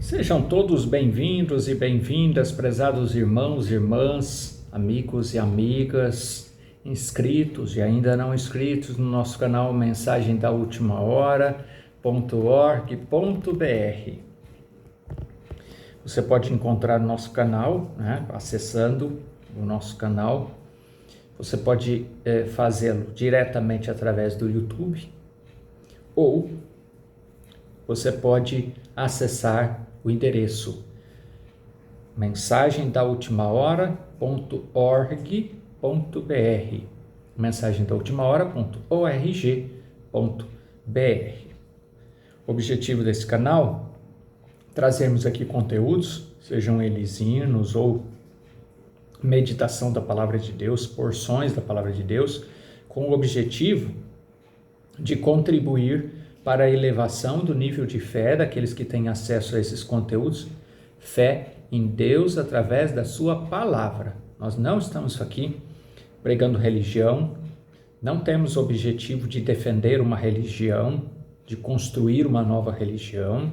Sejam todos bem-vindos e bem-vindas, prezados irmãos, irmãs, amigos e amigas, inscritos e ainda não inscritos no nosso canal Mensagem da Última Hora.org.br. Você pode encontrar o nosso canal, acessando o nosso canal. Você pode fazê-lo diretamente através do YouTube ou você pode acessar o endereço mensagemdaultimahora.org.br, mensagemdaultimahora.org.br. O objetivo desse canal é trazermos aqui conteúdos, sejam eles hinos ou meditação da Palavra de Deus, porções da Palavra de Deus, com o objetivo de contribuir para a elevação do nível de fé daqueles que têm acesso a esses conteúdos, fé em Deus através da sua palavra. Nós não estamos aqui pregando religião, não temos o objetivo de defender uma religião, de construir uma nova religião,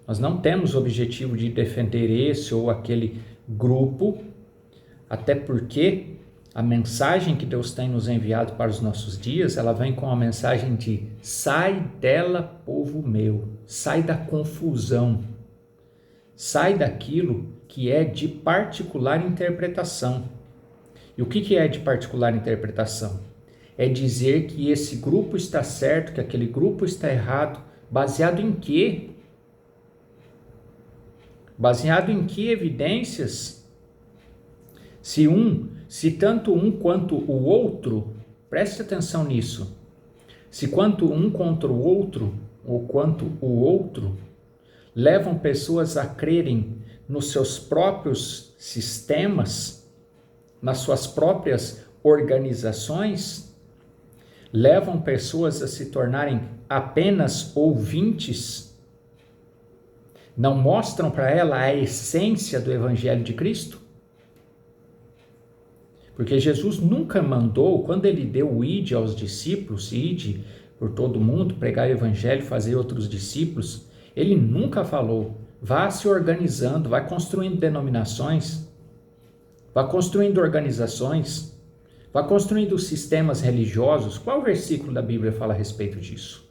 nós não temos o objetivo de defender esse ou aquele grupo, até porque a mensagem que Deus tem nos enviado para os nossos dias, ela vem com a mensagem de sai dela, povo meu, sai da confusão, sai daquilo que é de particular interpretação. E o que é de particular interpretação? É dizer que esse grupo está certo, que aquele grupo está errado, baseado em quê? Baseado em que evidências? Se tanto um quanto o outro, preste atenção nisso, se quanto um contra o outro, ou quanto o outro, levam pessoas a crerem nos seus próprios sistemas, nas suas próprias organizações, levam pessoas a se tornarem apenas ouvintes, não mostram para ela a essência do Evangelho de Cristo? Porque Jesus nunca mandou, quando ele deu o ide aos discípulos, ide por todo mundo, pregar o evangelho, fazer outros discípulos, ele nunca falou, vá se organizando, vai construindo denominações, vá construindo organizações, vá construindo sistemas religiosos. Qual versículo da Bíblia fala a respeito disso?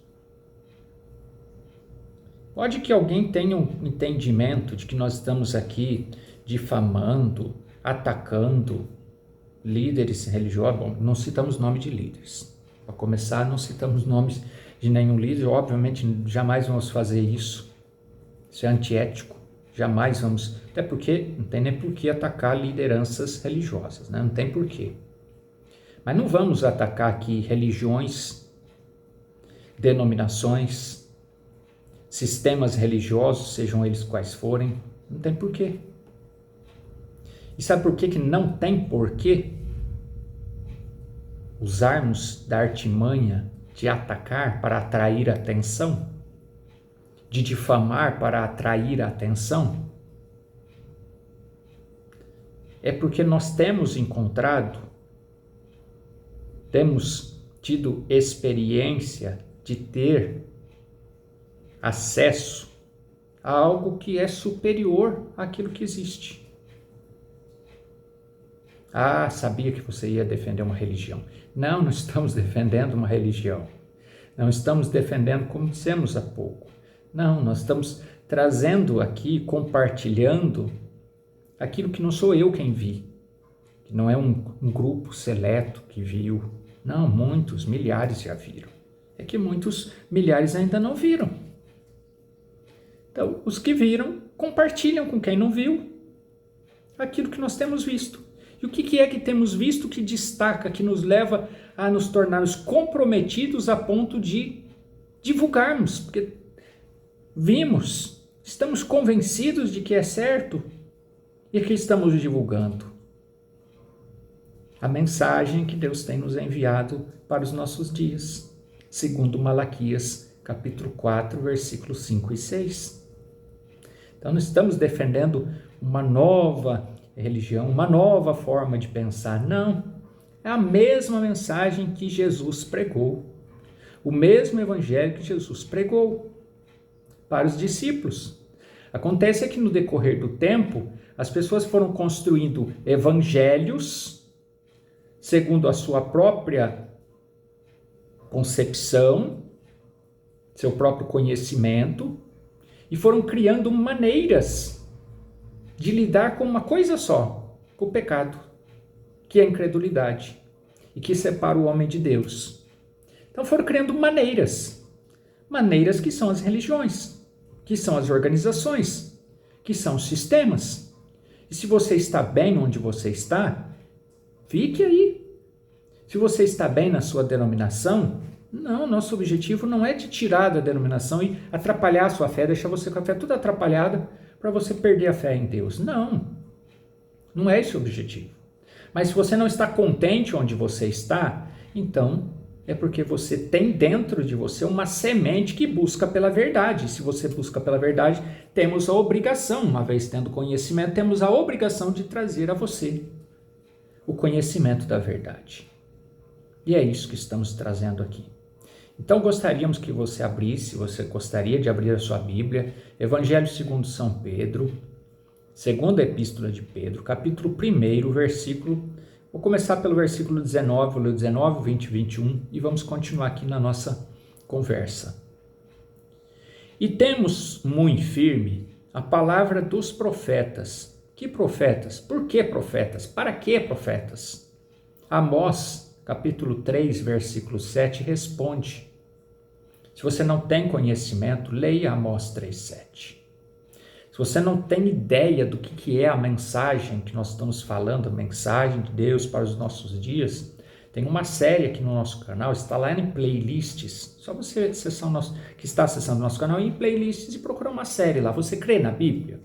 Pode que alguém tenha um entendimento de que nós estamos aqui difamando, atacando líderes religiosos. Bom, não citamos nome de líderes. Para começar, não citamos nomes de nenhum líder. Obviamente, jamais vamos fazer isso. Isso é antiético. Jamais vamos. Até porque não tem nem por que atacar lideranças religiosas, né? Não tem por quê. Mas não vamos atacar aqui religiões, denominações, sistemas religiosos, sejam eles quais forem. Não tem por quê. E sabe por que não tem porquê usarmos da artimanha de atacar para atrair atenção? De difamar para atrair atenção? É porque nós temos tido experiência de ter acesso a algo que é superior àquilo que existe. Ah, sabia que você ia defender uma religião. Não, não estamos defendendo uma religião. Não estamos defendendo, como dissemos há pouco. Não, nós estamos trazendo aqui, compartilhando aquilo que não sou eu quem vi. Que não é um grupo seleto que viu. Não, muitos, milhares já viram. É que muitos, milhares ainda não viram. Então, os que viram, compartilham com quem não viu aquilo que nós temos visto. E o que é que temos visto que destaca, que nos leva a nos tornarmos comprometidos a ponto de divulgarmos? Porque vimos, estamos convencidos de que é certo e que estamos divulgando a mensagem que Deus tem nos enviado para os nossos dias, segundo Malaquias, capítulo 4, versículos 5 e 6. Então, não estamos defendendo uma nova religião, uma nova forma de pensar. Não, é a mesma mensagem que Jesus pregou, o mesmo evangelho que Jesus pregou para os discípulos. Acontece que no decorrer do tempo, as pessoas foram construindo evangelhos segundo a sua própria concepção, seu próprio conhecimento, e foram criando maneiras de lidar com uma coisa só, com o pecado, que é a incredulidade, e que separa o homem de Deus. Então foram criando maneiras que são as religiões, que são as organizações, que são os sistemas. E se você está bem onde você está, fique aí. Se você está bem na sua denominação, não, nosso objetivo não é te tirar da denominação e atrapalhar a sua fé, deixar você com a fé toda atrapalhada para você perder a fé em Deus. Não, não é esse o objetivo. Mas se você não está contente onde você está, então é porque você tem dentro de você uma semente que busca pela verdade. Se você busca pela verdade, temos a obrigação, uma vez tendo conhecimento, temos a obrigação de trazer a você o conhecimento da verdade. E é isso que estamos trazendo aqui. Então gostaríamos que você abrisse, você gostaria de abrir a sua Bíblia, Evangelho segundo São Pedro, segunda epístola de Pedro, capítulo 1, versículo, vou começar pelo versículo 19, vou ler 19, 20 e 21 e vamos continuar aqui na nossa conversa. E temos muito firme a palavra dos profetas. Que profetas? Por que profetas? Para que profetas? Amós, capítulo 3, versículo 7, responde. Se você não tem conhecimento, leia Amós 3:7. Se você não tem ideia do que é a mensagem que nós estamos falando, a mensagem de Deus para os nossos dias, tem uma série aqui no nosso canal, está lá em playlists. Só você acessar que está acessando o nosso canal em playlists e procurar uma série lá. Você crê na Bíblia?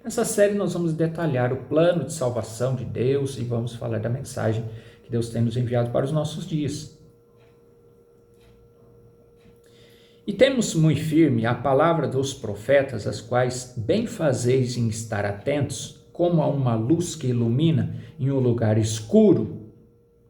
Nessa série nós vamos detalhar o plano de salvação de Deus e vamos falar da mensagem que Deus tem nos enviado para os nossos dias. E temos muito firme a palavra dos profetas, as quais bem fazeis em estar atentos, como a uma luz que ilumina em um lugar escuro,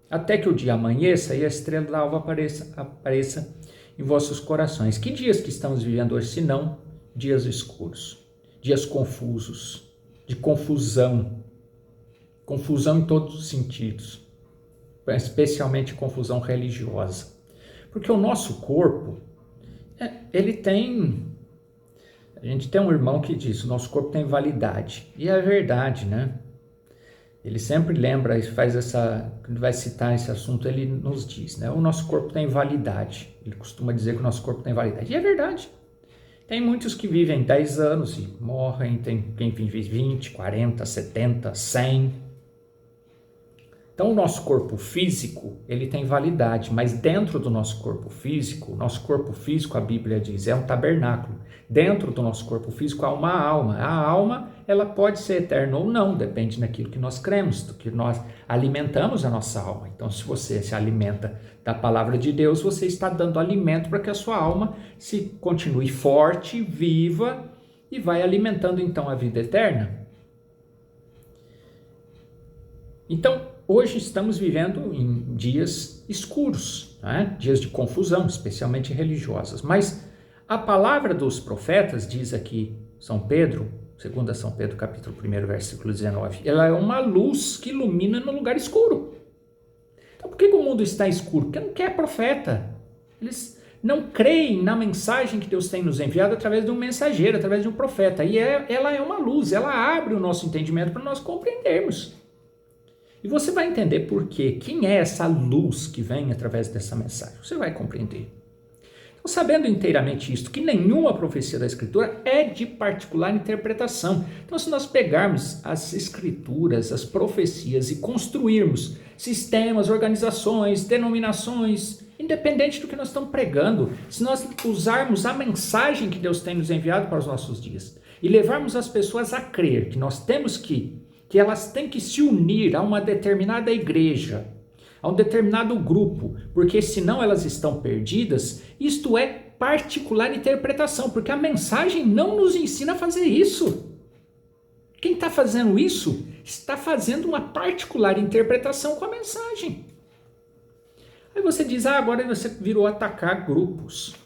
até que o dia amanheça e a estrela da alva apareça em vossos corações. Que dias que estamos vivendo hoje, se não dias escuros, dias confusos, de confusão em todos os sentidos, especialmente confusão religiosa. Porque o nosso corpo, a gente tem um irmão que diz, o nosso corpo tem validade, e é verdade, né? Ele sempre lembra e quando vai citar esse assunto, ele nos diz, né? O nosso corpo tem validade, ele costuma dizer que o nosso corpo tem validade, e é verdade. Tem muitos que vivem 10 anos e morrem, tem quem vive 20, 40, 70, 100. Então o nosso corpo físico, ele tem validade, mas dentro do nosso corpo físico, a Bíblia diz, é um tabernáculo. Dentro do nosso corpo físico há uma alma. A alma, ela pode ser eterna ou não, depende daquilo que nós cremos, do que nós alimentamos a nossa alma. Então se você se alimenta da palavra de Deus, você está dando alimento para que a sua alma se continue forte, viva e vai alimentando então a vida eterna. Então, hoje estamos vivendo em dias escuros, né? Dias de confusão, especialmente religiosas. Mas a palavra dos profetas, diz aqui São Pedro, 2 São Pedro, capítulo 1, versículo 19, ela é uma luz que ilumina no lugar escuro. Então por que o mundo está escuro? Porque não quer profeta. Eles não creem na mensagem que Deus tem nos enviado através de um mensageiro, através de um profeta. E ela é uma luz, ela abre o nosso entendimento para nós compreendermos. E você vai entender por quê. Quem é essa luz que vem através dessa mensagem? Você vai compreender. Então, sabendo inteiramente isto, que nenhuma profecia da Escritura é de particular interpretação. Então, se nós pegarmos as Escrituras, as profecias e construirmos sistemas, organizações, denominações, independente do que nós estamos pregando, se nós usarmos a mensagem que Deus tem nos enviado para os nossos dias e levarmos as pessoas a crer que nós temos que elas têm que se unir a uma determinada igreja, a um determinado grupo, porque senão elas estão perdidas, isto é particular interpretação, porque a mensagem não nos ensina a fazer isso. Quem está fazendo isso está fazendo uma particular interpretação com a mensagem. Aí você diz, agora você virou atacar grupos.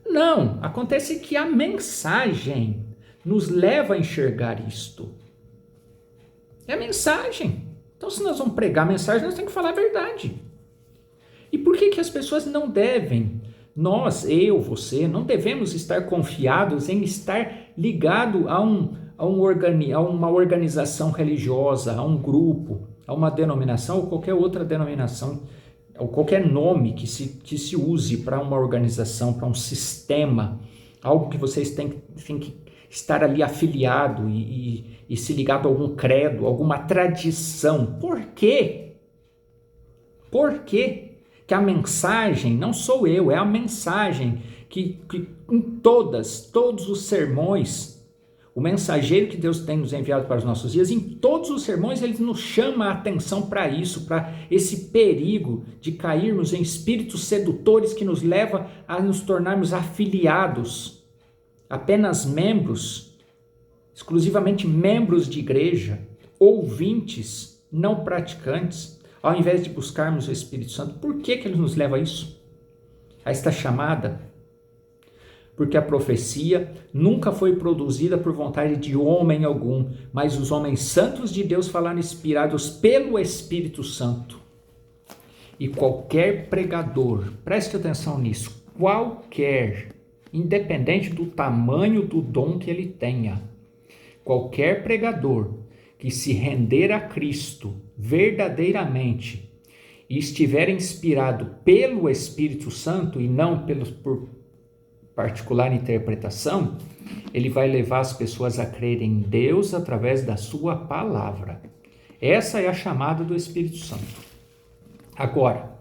Não, acontece que a mensagem nos leva a enxergar isto? É a mensagem. Então, se nós vamos pregar a mensagem, nós temos que falar a verdade. E por que as pessoas não devem, nós, eu, você, não devemos estar confiados em estar ligado a uma organização religiosa, a um grupo, a uma denominação ou qualquer outra denominação, ou qualquer nome que se use para uma organização, para um sistema, algo que vocês têm que estar ali afiliado e se ligado a algum credo, alguma tradição. Por quê? Por quê? Que a mensagem, não sou eu, é a mensagem que em todos os sermões, o mensageiro que Deus tem nos enviado para os nossos dias, em todos os sermões ele nos chama a atenção para isso, para esse perigo de cairmos em espíritos sedutores que nos leva a nos tornarmos afiliados, apenas membros, exclusivamente membros de igreja, ouvintes, não praticantes, ao invés de buscarmos o Espírito Santo. Por que ele nos leva a isso? A esta chamada? Porque a profecia nunca foi produzida por vontade de homem algum, mas os homens santos de Deus falaram inspirados pelo Espírito Santo. E qualquer pregador, preste atenção nisso, qualquer, independente do tamanho do dom que ele tenha, qualquer pregador que se render a Cristo verdadeiramente e estiver inspirado pelo Espírito Santo e não por particular interpretação, ele vai levar as pessoas a crerem em Deus através da sua palavra. Essa é a chamada do Espírito Santo. Agora,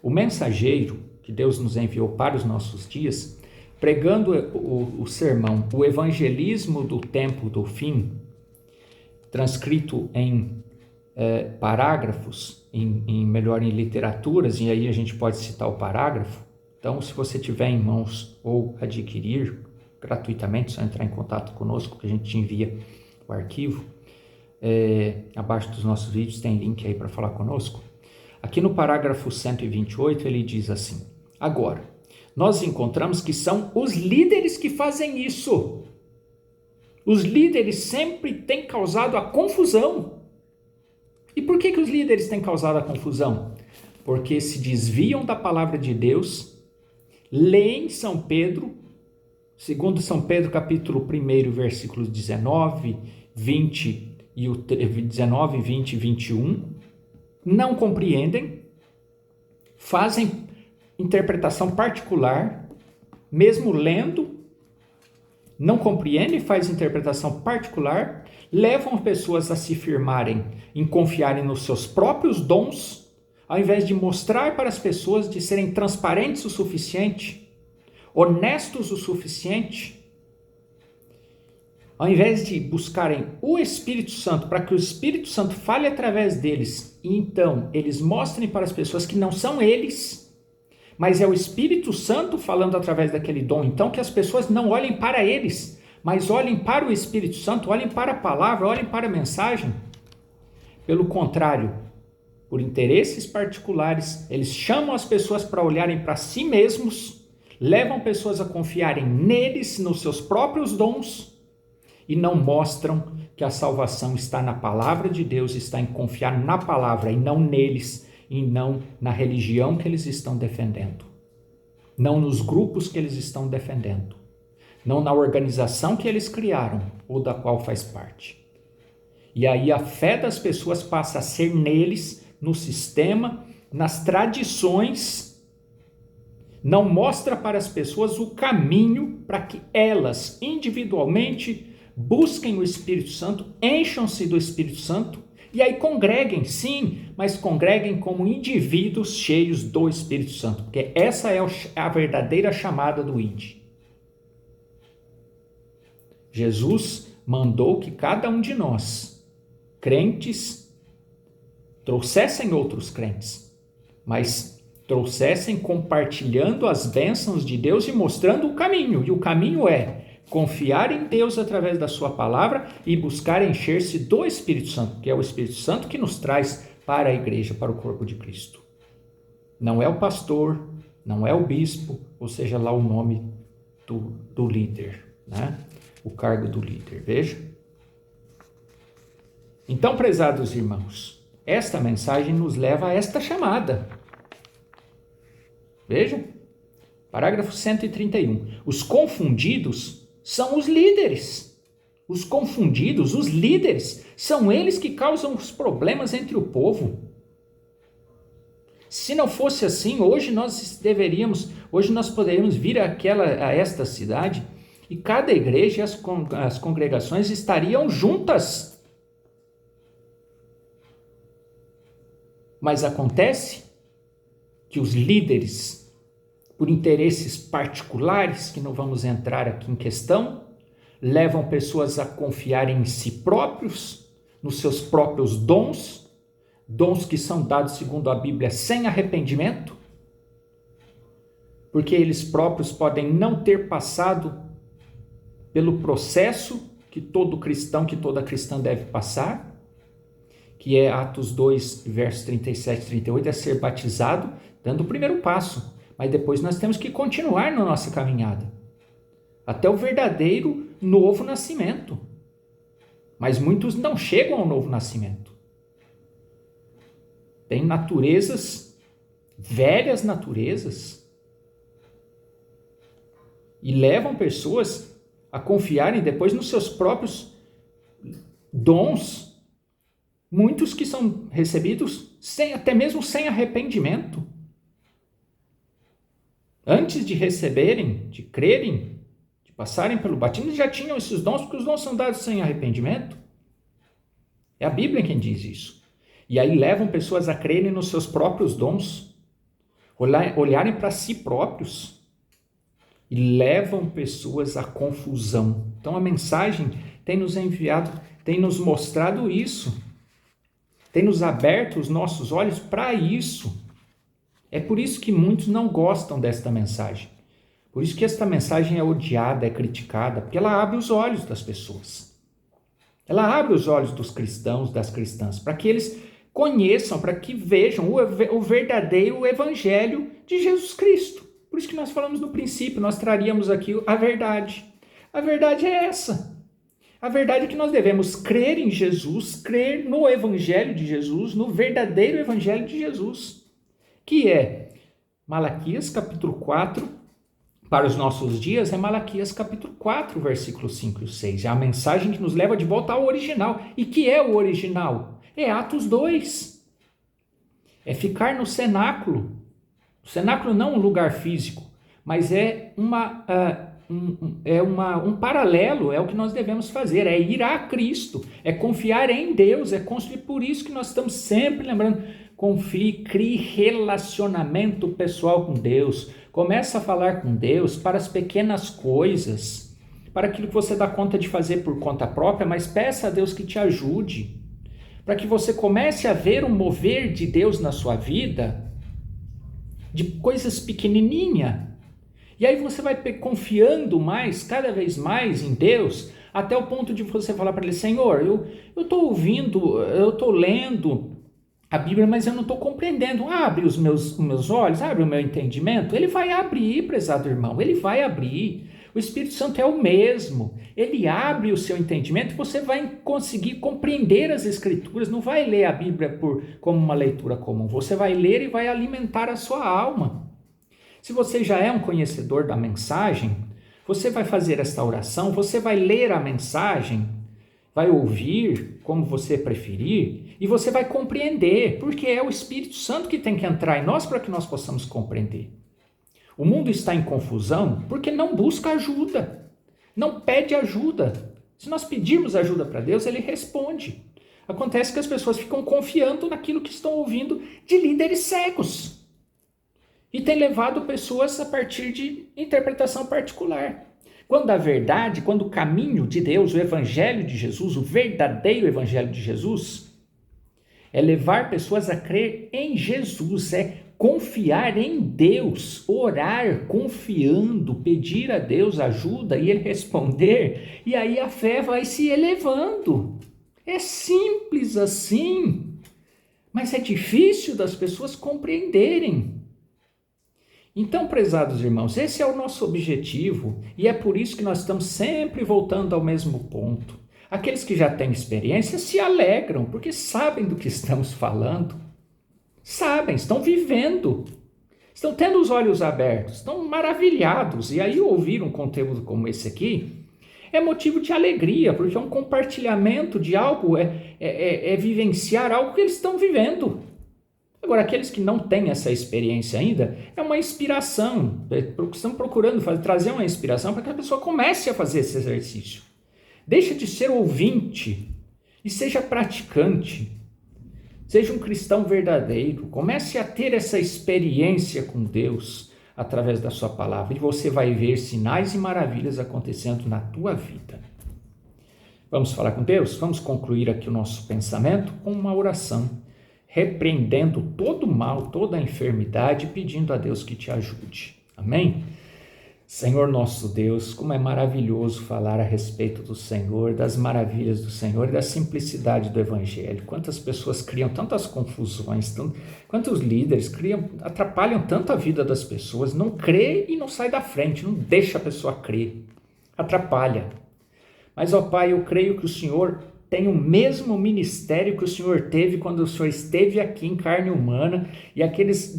o mensageiro que Deus nos enviou para os nossos dias, pregando o sermão, o evangelismo do tempo do fim, transcrito em parágrafos, melhor em literaturas, e aí a gente pode citar o parágrafo. Então, se você tiver em mãos ou adquirir gratuitamente, só entrar em contato conosco, que a gente te envia o arquivo. Abaixo dos nossos vídeos tem link aí para falar conosco. Aqui no parágrafo 128 ele diz assim: agora, nós encontramos que são os líderes que fazem isso. Os líderes sempre têm causado a confusão. E por que os líderes têm causado a confusão? Porque se desviam da palavra de Deus, leem São Pedro, segundo São Pedro, capítulo 1, versículos 19, 20 e 21, não compreendem, fazem interpretação particular, mesmo lendo, não compreendem, fazem interpretação particular, levam pessoas a se firmarem, em confiarem nos seus próprios dons, ao invés de mostrar para as pessoas de serem transparentes o suficiente, honestos o suficiente, ao invés de buscarem o Espírito Santo para que o Espírito Santo fale através deles, e então eles mostrem para as pessoas que não são eles, mas é o Espírito Santo falando através daquele dom, então que as pessoas não olhem para eles, mas olhem para o Espírito Santo, olhem para a palavra, olhem para a mensagem. Pelo contrário, por interesses particulares, eles chamam as pessoas para olharem para si mesmos, levam pessoas a confiarem neles, nos seus próprios dons, e não mostram que a salvação está na palavra de Deus, está em confiar na palavra e não neles, e não na religião que eles estão defendendo, não nos grupos que eles estão defendendo, não na organização que eles criaram ou da qual faz parte. E aí a fé das pessoas passa a ser neles, no sistema, nas tradições, não mostra para as pessoas o caminho para que elas, individualmente, busquem o Espírito Santo, encham-se do Espírito Santo, e aí congreguem, sim, mas congreguem como indivíduos cheios do Espírito Santo, porque essa é a verdadeira chamada do ID. Jesus mandou que cada um de nós, crentes, trouxessem outros crentes, mas trouxessem compartilhando as bênçãos de Deus e mostrando o caminho, e o caminho é confiar em Deus através da sua palavra e buscar encher-se do Espírito Santo, que é o Espírito Santo que nos traz para a igreja, para o corpo de Cristo. Não é o pastor, não é o bispo, ou seja lá o nome do líder, né? o cargo do líder. Veja. Então, prezados irmãos, esta mensagem nos leva a esta chamada. Veja, parágrafo 131. Os confundidos são os líderes. Os confundidos, os líderes, são eles que causam os problemas entre o povo. Se não fosse assim, hoje nós poderíamos vir a esta cidade e cada igreja e as congregações estariam juntas. Mas acontece que os líderes, por interesses particulares, que não vamos entrar aqui em questão, levam pessoas a confiar em si próprios, nos seus próprios dons que são dados segundo a Bíblia sem arrependimento, porque eles próprios podem não ter passado pelo processo que todo cristão, que toda cristã deve passar, que é Atos 2, versos 37 e 38, é ser batizado, dando o primeiro passo, mas depois nós temos que continuar na nossa caminhada, até o verdadeiro novo nascimento. Mas muitos não chegam ao novo nascimento. Tem naturezas, velhas naturezas, e levam pessoas a confiarem depois nos seus próprios dons, muitos que são recebidos até mesmo sem arrependimento. Antes de receberem, de crerem, de passarem pelo batismo, já tinham esses dons, porque os dons são dados sem arrependimento. É a Bíblia quem diz isso. E aí levam pessoas a crerem nos seus próprios dons, olharem para si próprios, e levam pessoas à confusão. Então a mensagem tem nos enviado, tem nos mostrado isso, tem nos aberto os nossos olhos para isso. É por isso que muitos não gostam desta mensagem. Por isso que esta mensagem é odiada, é criticada, porque ela abre os olhos das pessoas. Ela abre os olhos dos cristãos, das cristãs, para que eles conheçam, para que vejam o verdadeiro evangelho de Jesus Cristo. Por isso que nós falamos no princípio, nós traríamos aqui a verdade. A verdade é essa. A verdade é que nós devemos crer em Jesus, crer no evangelho de Jesus, no verdadeiro evangelho de Jesus, que é Malaquias capítulo 4, para os nossos dias é Malaquias capítulo 4, versículos 5 e 6. É a mensagem que nos leva de volta ao original. E que é o original? É Atos 2. É ficar no cenáculo. O cenáculo não um lugar físico, mas é um paralelo, é o que nós devemos fazer, é ir a Cristo, é confiar em Deus, é construir. Por isso que nós estamos sempre lembrando, confie, crie relacionamento pessoal com Deus, começa a falar com Deus para as pequenas coisas, para aquilo que você dá conta de fazer por conta própria, mas peça a Deus que te ajude, para que você comece a ver o mover de Deus na sua vida, de coisas pequenininhas. E aí você vai confiando mais, cada vez mais em Deus, até o ponto de você falar para Ele: Senhor, eu estou ouvindo, eu estou lendo a Bíblia, mas eu não estou compreendendo. Abre os meus olhos, abre o meu entendimento. Ele vai abrir, prezado irmão, Ele vai abrir. O Espírito Santo é o mesmo. Ele abre o seu entendimento e você vai conseguir compreender as Escrituras. Não vai ler a Bíblia como uma leitura comum. Você vai ler e vai alimentar a sua alma. Se você já é um conhecedor da mensagem, você vai fazer esta oração, você vai ler a mensagem, vai ouvir como você preferir, e você vai compreender, porque é o Espírito Santo que tem que entrar em nós para que nós possamos compreender. O mundo está em confusão porque não busca ajuda, não pede ajuda. Se nós pedirmos ajuda para Deus, Ele responde. Acontece que as pessoas ficam confiando naquilo que estão ouvindo de líderes cegos. E tem levado pessoas a partir de interpretação particular. Quando a verdade, quando o caminho de Deus, o evangelho de Jesus, o verdadeiro evangelho de Jesus, é levar pessoas a crer em Jesus, é confiar em Deus, orar confiando, pedir a Deus ajuda e Ele responder, e aí a fé vai se elevando. É simples assim, mas é difícil das pessoas compreenderem. Então, prezados irmãos, esse é o nosso objetivo e é por isso que nós estamos sempre voltando ao mesmo ponto. Aqueles que já têm experiência se alegram, porque sabem do que estamos falando. Sabem, estão vivendo, estão tendo os olhos abertos, estão maravilhados. E aí ouvir um conteúdo como esse aqui é motivo de alegria, porque é um compartilhamento de algo, é vivenciar algo que eles estão vivendo. Agora, aqueles que não têm essa experiência ainda, é uma inspiração, estão procurando trazer uma inspiração para que a pessoa comece a fazer esse exercício. Deixa de ser ouvinte e seja praticante. Seja um cristão verdadeiro, comece a ter essa experiência com Deus através da sua palavra e você vai ver sinais e maravilhas acontecendo na tua vida. Vamos falar com Deus? Vamos concluir aqui o nosso pensamento com uma oração, repreendendo todo o mal, toda a enfermidade, pedindo a Deus que te ajude. Amém? Senhor nosso Deus, como é maravilhoso falar a respeito do Senhor, das maravilhas do Senhor e da simplicidade do Evangelho. Quantas pessoas criam tantas confusões, quantos líderes atrapalham tanto a vida das pessoas, não crê e não sai da frente, não deixa a pessoa crer, atrapalha. Mas, ó Pai, eu creio que o Senhor tem o mesmo ministério que o Senhor teve quando o Senhor esteve aqui em carne humana e aqueles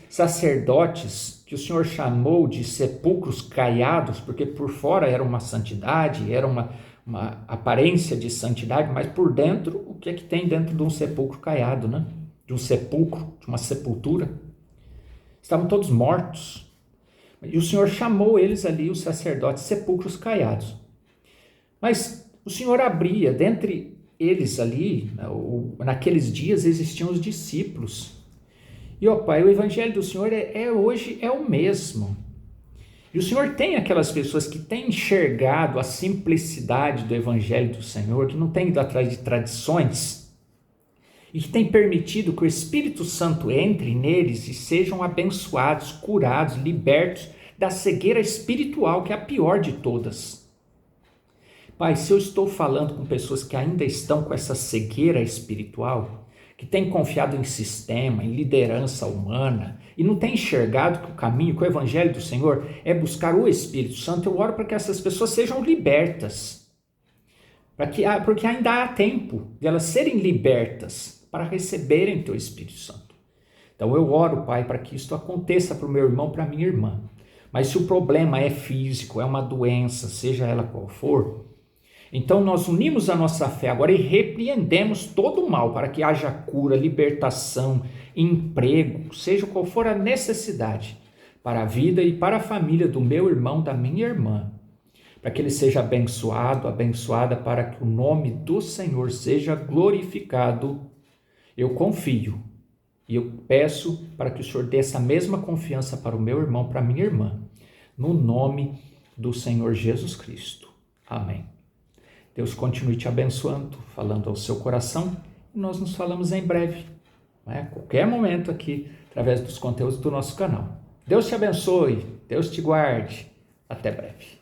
sacerdotes que o Senhor chamou de sepulcros caiados, porque por fora era uma santidade, era uma aparência de santidade, mas por dentro, o que é que tem dentro de um sepulcro caiado, né? De um sepulcro, de uma sepultura? Estavam todos mortos. E o Senhor chamou eles ali, os sacerdotes, sepulcros caiados. Mas o Senhor abria, dentre eles ali, naqueles dias existiam os discípulos. E, ó Pai, o Evangelho do Senhor hoje é o mesmo. E o Senhor tem aquelas pessoas que têm enxergado a simplicidade do Evangelho do Senhor, que não têm ido atrás de tradições, e que têm permitido que o Espírito Santo entre neles e sejam abençoados, curados, libertos da cegueira espiritual, que é a pior de todas. Pai, se eu estou falando com pessoas que ainda estão com essa cegueira espiritual, que têm confiado em sistema, em liderança humana, e não têm enxergado que o caminho, que o Evangelho do Senhor é buscar o Espírito Santo, eu oro para que essas pessoas sejam libertas, porque ainda há tempo de elas serem libertas para receberem teu Espírito Santo. Então eu oro, Pai, para que isto aconteça para o meu irmão, para a minha irmã. Mas se o problema é físico, é uma doença, seja ela qual for, então nós unimos a nossa fé agora e repreendemos todo o mal para que haja cura, libertação, emprego, seja qual for a necessidade para a vida e para a família do meu irmão, da minha irmã, para que ele seja abençoado, abençoada, para que o nome do Senhor seja glorificado. Eu confio e eu peço para que o Senhor dê essa mesma confiança para o meu irmão, para a minha irmã, no nome do Senhor Jesus Cristo. Amém. Deus continue te abençoando, falando ao seu coração, e nós nos falamos em breve, a qualquer momento aqui, através dos conteúdos do nosso canal. Deus te abençoe, Deus te guarde, até breve.